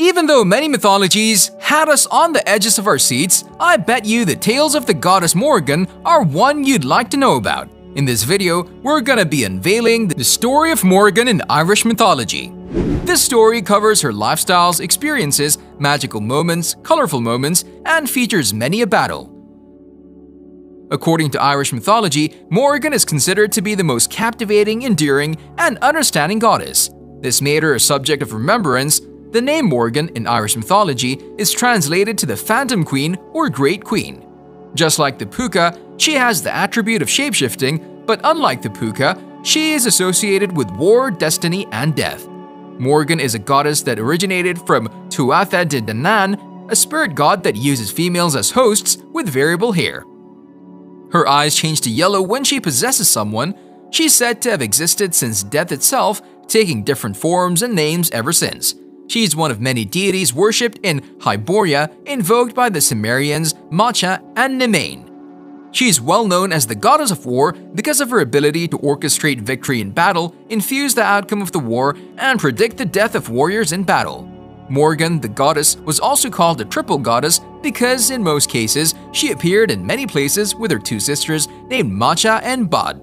Even though many mythologies had us on the edges of our seats, I bet you the tales of the goddess Morrigan are one you'd like to know about. In this video, we're gonna be unveiling the story of Morrigan in Irish mythology. This story covers her lifestyles, experiences, magical moments, colorful moments, and features many a battle. According to Irish mythology, Morrigan is considered to be the most captivating, endearing, and understanding goddess. This made her a subject of remembrance. The name Morrigan in Irish mythology is translated to the Phantom Queen or Great Queen. Just like the puka, she has the attribute of shapeshifting, but unlike the puka, she is associated with war, destiny, and death. Morrigan is a goddess that originated from Tuatha De Danann, a spirit god that uses females as hosts with variable hair. Her eyes change to yellow when she possesses someone. She's said to have existed since death itself, taking different forms and names ever since. She's one of many deities worshipped in Hyboria, invoked by the Sumerians, Macha, and Nemain. She's well known as the goddess of war because of her ability to orchestrate victory in battle, infuse the outcome of the war, and predict the death of warriors in battle. Morrigan, the goddess, was also called the triple goddess because, in most cases, she appeared in many places with her two sisters named Macha and Bod.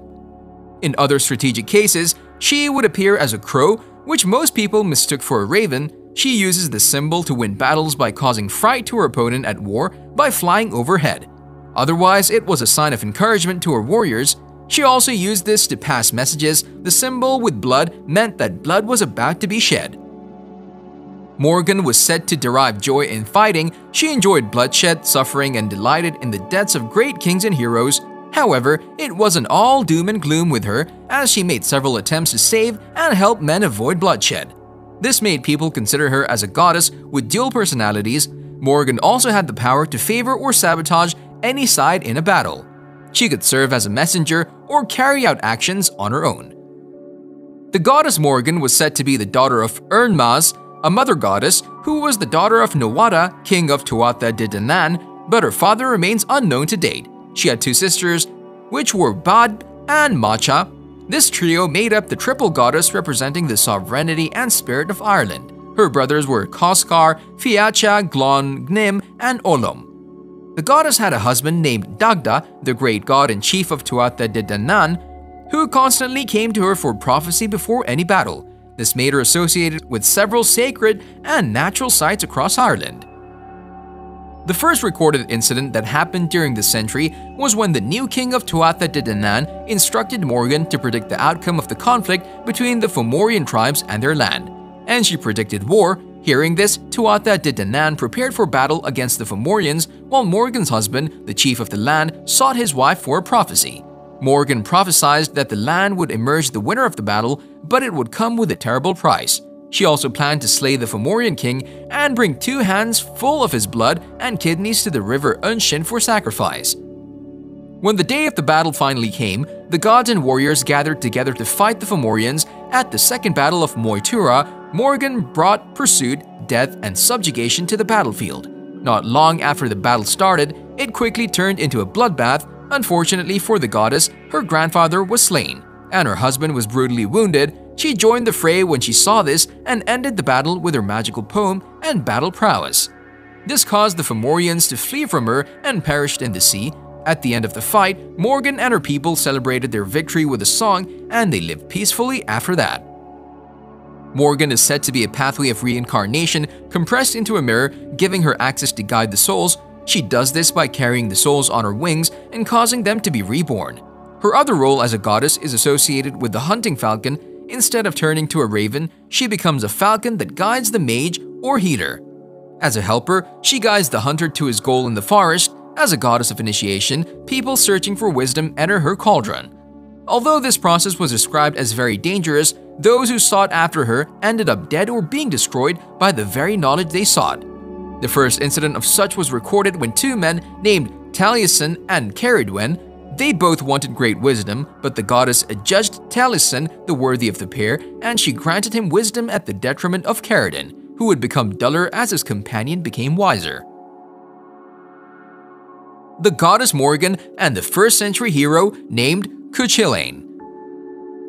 In other strategic cases, she would appear as a crow, which most people mistook for a raven. She uses the symbol to win battles by causing fright to her opponent at war by flying overhead. Otherwise, it was a sign of encouragement to her warriors. She also used this to pass messages. The symbol with blood meant that blood was about to be shed. Morrigan was said to derive joy in fighting. She enjoyed bloodshed, suffering, and delighted in the deaths of great kings and heroes. However, it wasn't all doom and gloom with her, as she made several attempts to save and help men avoid bloodshed. This made people consider her as a goddess with dual personalities. Morrigan also had the power to favor or sabotage any side in a battle. She could serve as a messenger or carry out actions on her own. The goddess Morrigan was said to be the daughter of 𝐚𝐚𝐽𝐬, a mother goddess who was the daughter of Nuada, king of Tuatha De Danann, but her father remains unknown to date. She had two sisters, which were Bod and Macha. This trio made up the triple goddess representing the sovereignty and spirit of Ireland. Her brothers were Coscar, Fiacha, Glon, Gnim, and Olom. The goddess had a husband named Dagda, the great god and chief of Tuatha De Danann, who constantly came to her for prophecy before any battle. This made her associated with several sacred and natural sites across Ireland. The first recorded incident that happened during this century was when the new king of Tuatha De Danann instructed Morrigan to predict the outcome of the conflict between the Fomorian tribes and their land. And she predicted war. Hearing this, Tuatha De Danann prepared for battle against the Fomorians, while Morrigan's husband, the chief of the land, sought his wife for a prophecy. Morrigan prophesied that the land would emerge the winner of the battle, but it would come with a terrible price. She also planned to slay the Fomorian king and bring 2 hands full of his blood and kidneys to the river Unshin for sacrifice. When the day of the battle finally came, the gods and warriors gathered together to fight the Fomorians. At the second battle of Moytura, Morrigan brought pursuit, death, and subjugation to the battlefield. Not long after the battle started, it quickly turned into a bloodbath. Unfortunately for the goddess, her grandfather was slain, and her husband was brutally wounded. She joined the fray when she saw this and ended the battle with her magical poem and battle prowess. This caused the Fomorians to flee from her and perished in the sea. At the end of the fight, Morrigan and her people celebrated their victory with a song, and they lived peacefully after that. Morrigan is said to be a pathway of reincarnation compressed into a mirror, giving her access to guide the souls. She does this by carrying the souls on her wings and causing them to be reborn. Her other role as a goddess is associated with the hunting falcon. Instead of turning to a raven, she becomes a falcon that guides the mage or healer. As a helper, she guides the hunter to his goal in the forest. As a goddess of initiation, people searching for wisdom enter her cauldron. Although this process was described as very dangerous, those who sought after her ended up dead or being destroyed by the very knowledge they sought. The first incident of such was recorded when 2 men named Taliesin and Cerridwen. They both wanted great wisdom, but the goddess adjudged Taliesin the worthy of the pair, and she granted him wisdom at the detriment of Cerridwen, who would become duller as his companion became wiser. The goddess Morrigan and the 1st century hero named Kuchelen.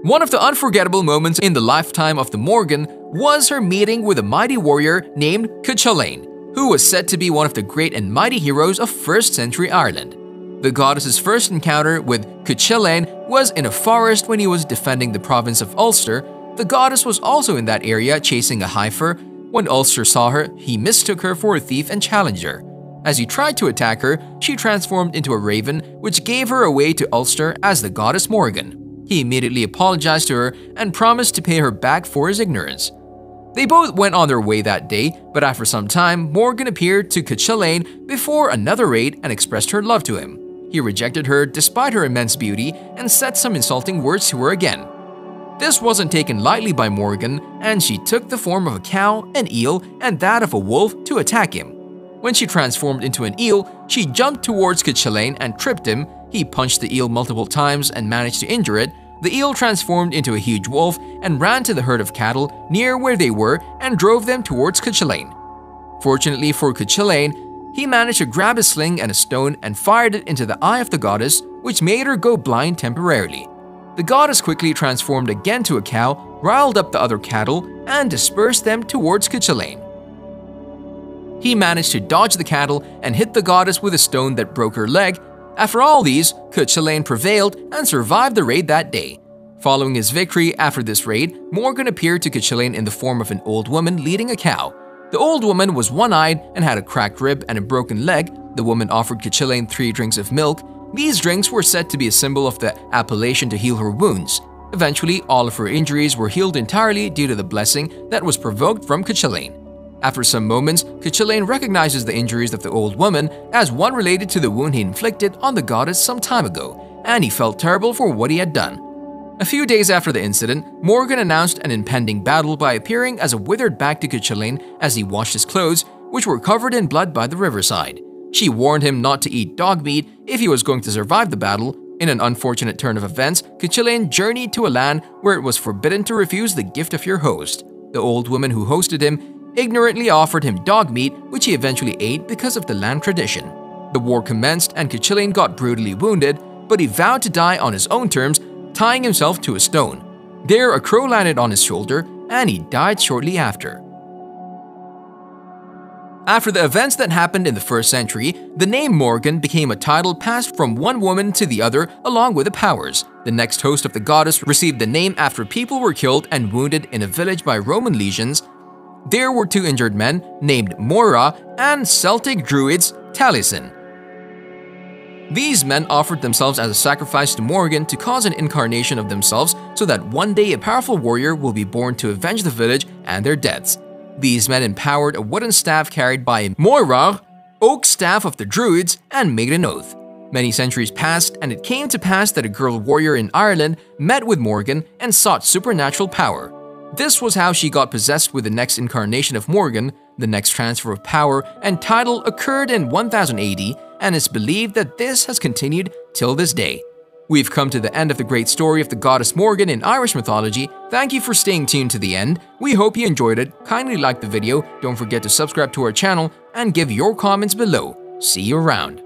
One of the unforgettable moments in the lifetime of the Morrigan was her meeting with a mighty warrior named Kuchelen, who was said to be one of the great and mighty heroes of 1st century Ireland. The goddess's first encounter with Kuchelen was in a forest when he was defending the province of Ulster. The goddess was also in that area chasing a heifer. When Ulster saw her, he mistook her for a thief and challenged her. As he tried to attack her, she transformed into a raven, which gave her away to Ulster as the goddess Morrigan. He immediately apologized to her and promised to pay her back for his ignorance. They both went on their way that day, but after some time, Morrigan appeared to Kuchelen before another raid and expressed her love to him. He rejected her despite her immense beauty and said some insulting words to her again. This wasn't taken lightly by Morrigan, and she took the form of a cow, an eel, and that of a wolf to attack him. When she transformed into an eel, she jumped towards Kuchelen and tripped him. He punched the eel multiple times and managed to injure it. The eel transformed into a huge wolf and ran to the herd of cattle near where they were and drove them towards Kuchelen. Fortunately for Kuchelen, he managed to grab a sling and a stone and fired it into the eye of the goddess, which made her go blind temporarily. The goddess quickly transformed again to a cow, riled up the other cattle, and dispersed them towards Kuchelen. He managed to dodge the cattle and hit the goddess with a stone that broke her leg. After all these, Kuchelen prevailed and survived the raid that day. Following his victory after this raid, Morrigan appeared to Kuchelen in the form of an old woman leading a cow. The old woman was one-eyed and had a cracked rib and a broken leg. The woman offered Kuchelen 3 drinks of milk. These drinks were said to be a symbol of the appellation to heal her wounds. Eventually, all of her injuries were healed entirely due to the blessing that was provoked from Kuchelen. After some moments, Kuchelen recognizes the injuries of the old woman as one related to the wound he inflicted on the goddess some time ago, and he felt terrible for what he had done. A few days after the incident, Morrigan announced an impending battle by appearing as a withered back to Kuchelen as he washed his clothes, which were covered in blood by the riverside. She warned him not to eat dog meat if he was going to survive the battle. In an unfortunate turn of events, Kuchelen journeyed to a land where it was forbidden to refuse the gift of your host. The old woman who hosted him ignorantly offered him dog meat, which he eventually ate because of the land tradition. The war commenced and Kuchelen got brutally wounded, but he vowed to die on his own terms, tying himself to a stone. There, a crow landed on his shoulder, and he died shortly after. After the events that happened in the 1st century, the name Morrigan became a title passed from one woman to the other along with the powers. The next host of the goddess received the name after people were killed and wounded in a village by Roman legions. There were 2 injured men named Moira and Celtic druids Taliesin. These men offered themselves as a sacrifice to Morrigan to cause an incarnation of themselves so that one day a powerful warrior will be born to avenge the village and their deaths. These men empowered a wooden staff carried by Moira, oak staff of the druids, and made an oath. Many centuries passed, and it came to pass that a girl warrior in Ireland met with Morrigan and sought supernatural power. This was how she got possessed with the next incarnation of Morrigan. The next transfer of power and title occurred in 1000 AD, and it's believed that this has continued till this day. We've come to the end of the great story of the goddess Morrigan in Irish mythology. Thank you for staying tuned to the end. We hope you enjoyed it. Kindly like the video, don't forget to subscribe to our channel, and give your comments below. See you around.